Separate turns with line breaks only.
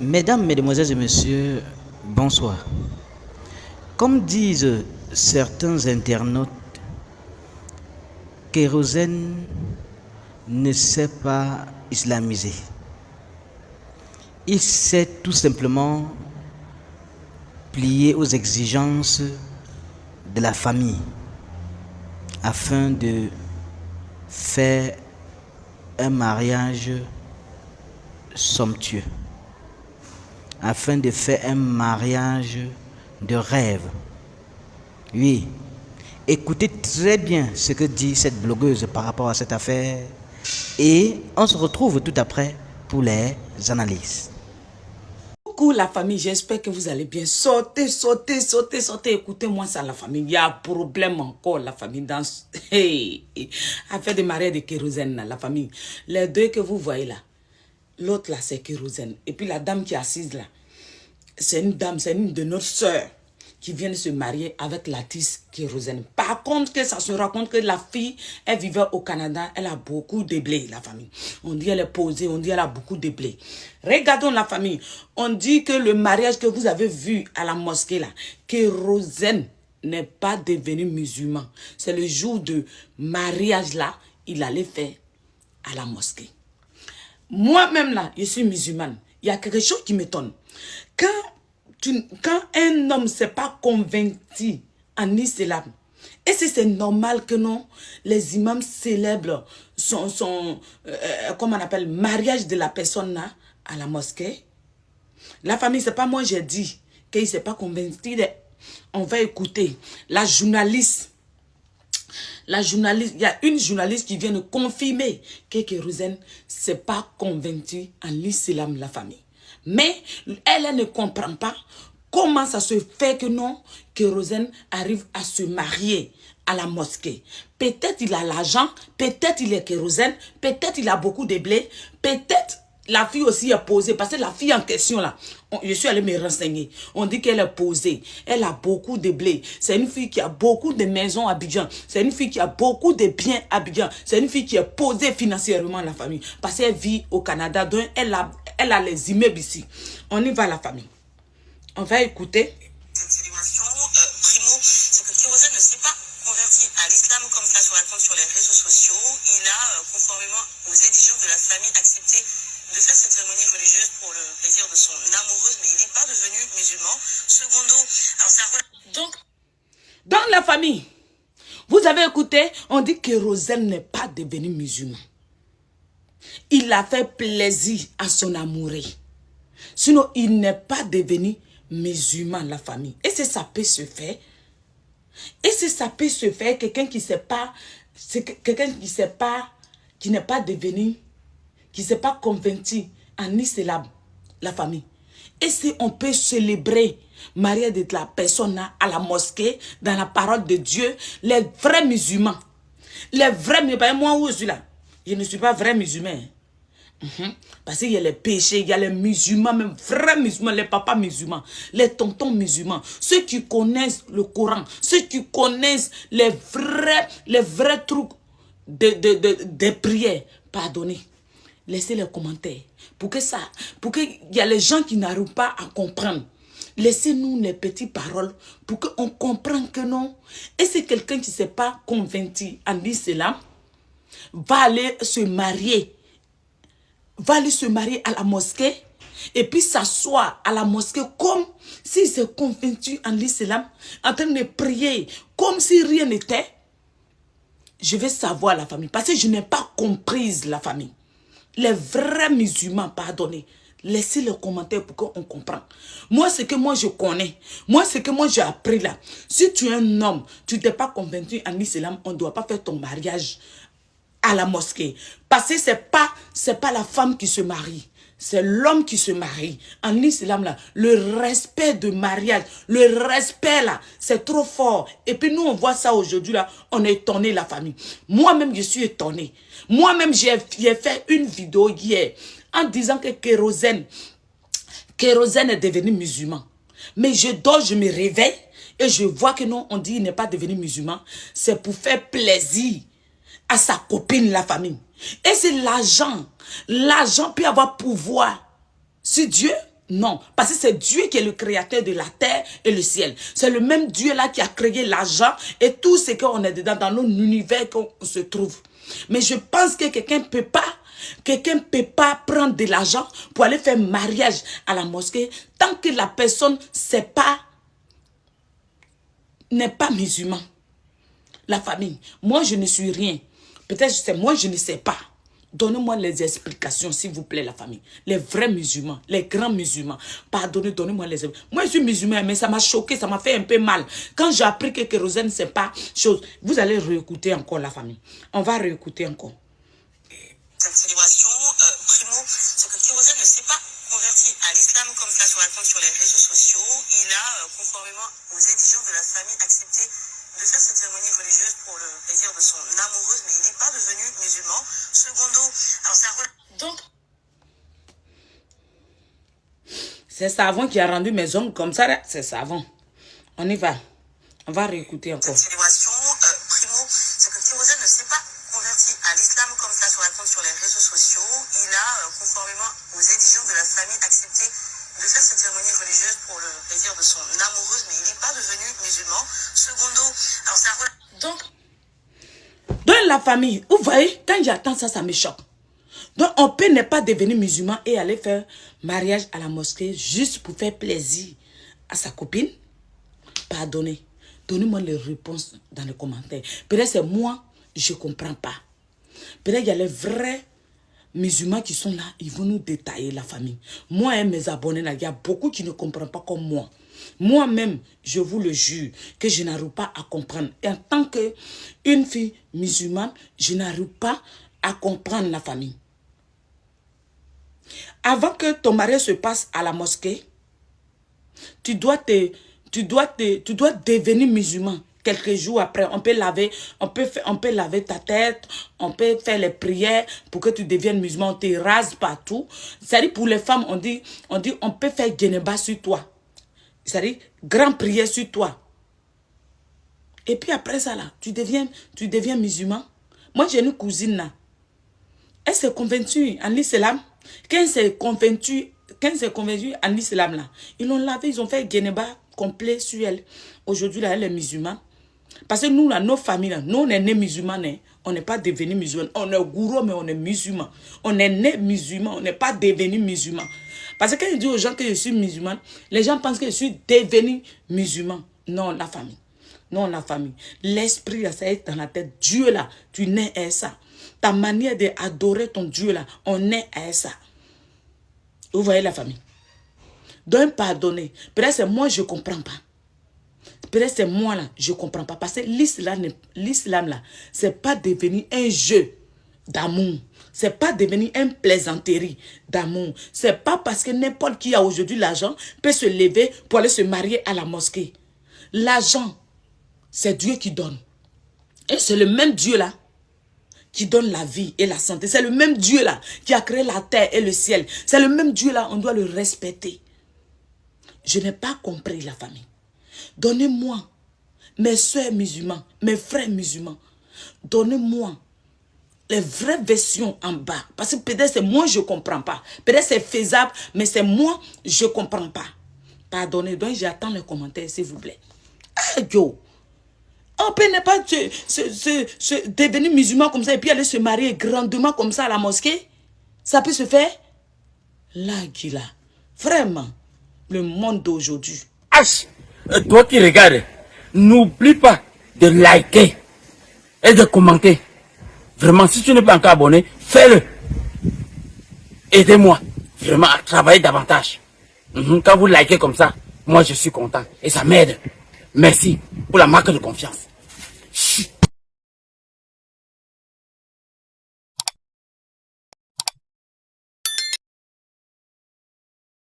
Mesdames, Mesdemoiselles et Messieurs, bonsoir. Comme disent certains internautes, Kérosène ne s'est pas islamisé. Il s'est tout simplement plié aux exigences de la famille afin de faire un mariage somptueux, afin de faire un mariage de rêve. Oui, écoutez très bien ce que dit cette blogueuse par rapport à cette affaire et on se retrouve tout après pour les analyses.
Coucou la famille, j'espère que vous allez bien. Sortez. Écoutez-moi ça, la famille. Il y a un problème encore, la famille, dans... Hey, affaire de mariage de Kérosène, la famille. Les deux que vous voyez là, l'autre là, c'est Kérosène. Et puis la dame qui est assise là, c'est une dame, c'est une de nos sœurs qui vient de se marier avec l'artiste Kérosène. Par contre, que ça se raconte que la fille, elle vivait au Canada, elle a beaucoup de blé, la famille. On dit elle est posée, on dit elle a beaucoup de blé. Regardons la famille. On dit que le mariage que vous avez vu à la mosquée là, Kérosène n'est pas devenu musulman. C'est le jour de mariage là, il allait faire à la mosquée. Moi-même là, je suis musulmane. Il y a quelque chose qui m'étonne. Quand un homme ne s'est pas convaincu en islam, est-ce que c'est normal que non, les imams célèbrent comment on appelle, mariage de la personne là à la mosquée? La famille, c'est pas moi j'ai dit qu'il ne s'est pas convaincu. On va écouter la journaliste. Il y a une journaliste qui vient de confirmer que Kérosène ne s'est pas convaincue en l'islam, la famille. Mais elle ne comprend pas comment ça se fait que non, Kérosène arrive à se marier à la mosquée. Peut-être il a l'argent, peut-être il est Kérosène, peut-être il a beaucoup de blé, peut-être la fille aussi est posée, parce que la fille en question là, je suis allée me renseigner. On dit qu'elle est posée, elle a beaucoup de blé. C'est une fille qui a beaucoup de maisons à Abidjan. C'est une fille qui a beaucoup de biens à Abidjan. C'est une fille qui est posée financièrement la famille. Parce qu'elle vit au Canada, donc elle a les immeubles ici. On y va la famille. On va écouter.
Cette célébration, primo, c'est que Kérosène ne s'est pas converti à l'islam comme ça se raconte sur les réseaux sociaux. Il a, conformément aux exigences de la famille, accepté de faire cette cérémonie religieuse pour le plaisir de son amoureuse, mais il n'est pas devenu musulman. Secondo, alors ça...
Donc, dans la famille, vous avez écouté, on dit que Kérosène n'est pas devenu musulman. Il a fait plaisir à son amoureux. Sinon, il n'est pas devenu musulman, la famille. Et c'est ça peut se faire. Et c'est ça peut se faire, quelqu'un qui sait pas, c'est quelqu'un qui sait pas, qui n'est pas devenu, qui ne s'est pas convaincu en islam, la famille. Et si on peut célébrer mariage de la personne à la mosquée, dans la parole de Dieu, les vrais musulmans. Les vrais musulmans, moi où je suis là, je ne suis pas vrai musulman. Parce qu'il y a les péchés, il y a les musulmans, même vrais musulmans, les papas musulmans, les tontons musulmans, ceux qui connaissent le Coran, ceux qui connaissent les vrais trucs de prière. Pardonnez. Laissez les commentaires. Pour qu'il y a les gens qui n'arrivent pas à comprendre. Laissez-nous les petites paroles pour qu'on comprenne que non. Et c'est quelqu'un qui ne s'est pas convaincu en l'islam, va aller se marier. Va aller se marier à la mosquée et puis s'asseoir à la mosquée comme s'il s'est convaincu en l'islam, en train de prier comme si rien n'était. Je vais savoir la famille parce que je n'ai pas compris la famille. Les vrais musulmans, pardonnez, laissez les commentaires pour qu'on comprenne. Moi, ce que moi je connais, moi, ce que moi j'ai appris là, si tu es un homme, tu n'es pas convaincu en l'islam, on ne doit pas faire ton mariage à la mosquée. Parce que c'est pas la femme qui se marie. C'est l'homme qui se marie. En islam, là, le respect de mariage, le respect, là, c'est trop fort. Et puis, nous, on voit ça aujourd'hui, là, on est étonné, la famille. Moi-même, je suis étonné. Moi-même, j'ai fait une vidéo hier en disant que Kérosène est devenu musulman. Mais je dors, je me réveille et je vois que non, on dit qu'il n'est pas devenu musulman. C'est pour faire plaisir à sa copine, la famille. Et c'est l'argent. L'argent peut avoir pouvoir sur Dieu. Non, parce que c'est Dieu qui est le créateur de la terre et le ciel. C'est le même Dieu-là qui a créé l'argent et tout ce qu'on est dedans, dans l'univers qu'on se trouve. Mais je pense que quelqu'un ne peut pas prendre de l'argent pour aller faire mariage à la mosquée tant que la personne n'est pas musulman. La famille, moi je ne suis rien. Peut-être c'est moi je ne sais pas. Donnez-moi les explications, s'il vous plaît, la famille. Les vrais musulmans, les grands musulmans. Pardonnez, donnez-moi les explications. Moi, je suis musulman, mais ça m'a choqué, ça m'a fait un peu mal. Quand j'ai appris que kérosène, c'est pas chose. Vous allez réécouter encore, la famille. On va réécouter encore.
Cette célébration, Primo, c'est que Kérosène ne s'est pas converti à l'islam comme cela se raconte sur les réseaux sociaux. Il a, conformément aux exigences de la famille, accepté de faire cette cérémonie religieuse pour le plaisir de son amoureuse, mais il n'est pas devenu musulman. Secondo, alors ça... Donc,
c'est Savon qui a rendu mes ongles comme ça, c'est Savon. On y va. On va réécouter encore.
cette célébration, Primo, c'est que Kérosène ne s'est pas converti à l'islam comme cela se raconte sur les réseaux sociaux. Il a, conformément aux exigences de la famille, accepté de faire cette cérémonie religieuse pour le plaisir de son amoureuse, mais il n'est pas devenu musulman. Secondo, alors ça... Donc,
dans la famille, vous voyez, quand j'attends ça, ça me choque. Donc, on peut ne pas devenir musulman et aller faire mariage à la mosquée juste pour faire plaisir à sa copine. Pardonnez. Donnez-moi les réponses dans les commentaires. Peut-être c'est moi, je ne comprends pas. Peut-être il y a les vrais musulmans qui sont là, ils vont nous détailler la famille. Moi et mes abonnés, là, il y a beaucoup qui ne comprennent pas comme moi. Moi-même, je vous le jure, que je n'arrive pas à comprendre. Et en tant qu'une fille musulmane, je n'arrive pas à comprendre la famille. Avant que ton mariage se passe à la mosquée, tu dois devenir musulman. Quelques jours après, on peut laver ta tête, on peut faire les prières pour que tu deviennes musulman, on te rase partout. C'est-à-dire pour les femmes, on dit on peut faire djeneba sur toi. C'est-à-dire grande prière sur toi. Et puis après ça là, tu deviens musulman. Moi j'ai une cousine là. Elle s'est convaincue en l'islam. Quand elle s'est convaincue en l'islam là, ils l'ont lavé, ils ont fait djeneba complet sur elle. Aujourd'hui là, elle est musulmane. Parce que nous, là, nos familles, là, nous, on est nés musulmans, hein. On n'est pas devenus musulmans. On est gourou, mais on est musulmans. On est nés musulmans, on n'est pas devenus musulmans. Parce que quand je dis aux gens que je suis musulmane, les gens pensent que je suis devenu musulman. Non, la famille. Non, la famille. L'esprit, là, ça est dans la tête. Dieu, là, tu nais à ça. Ta manière d'adorer ton Dieu, là, on est à ça. Vous voyez la famille. Donc, pardonnez. Peut-être c'est moi, je ne comprends pas. Peut-être c'est moi là, je ne comprends pas. Parce que l'islam là, c'est pas devenu un jeu d'amour. C'est pas devenu une plaisanterie d'amour. C'est pas parce que n'importe qui a aujourd'hui l'argent peut se lever pour aller se marier à la mosquée. L'argent, c'est Dieu qui donne. Et c'est le même Dieu là qui donne la vie et la santé. C'est le même Dieu là qui a créé la terre et le ciel. C'est le même Dieu là, on doit le respecter. Je n'ai pas compris la famille. Donnez-moi, mes soeurs musulmans, mes frères musulmans, donnez-moi les vraies versions en bas. Parce que peut-être c'est moi, je ne comprends pas. Peut-être c'est faisable, mais c'est moi, je ne comprends pas. Pardonnez, donc j'attends les commentaires, s'il vous plaît. Ah, yo! On peut ne pas devenir musulman comme ça et puis aller se marier grandement comme ça à la mosquée. Ça peut se faire? Là, Gila, vraiment, le monde d'aujourd'hui.
H, toi qui regardes, n'oublie pas de liker et de commenter. Vraiment, si tu n'es pas encore abonné, fais-le. Aidez-moi vraiment à travailler davantage. Quand vous likez comme ça, moi je suis content et ça m'aide. Merci pour la marque de confiance.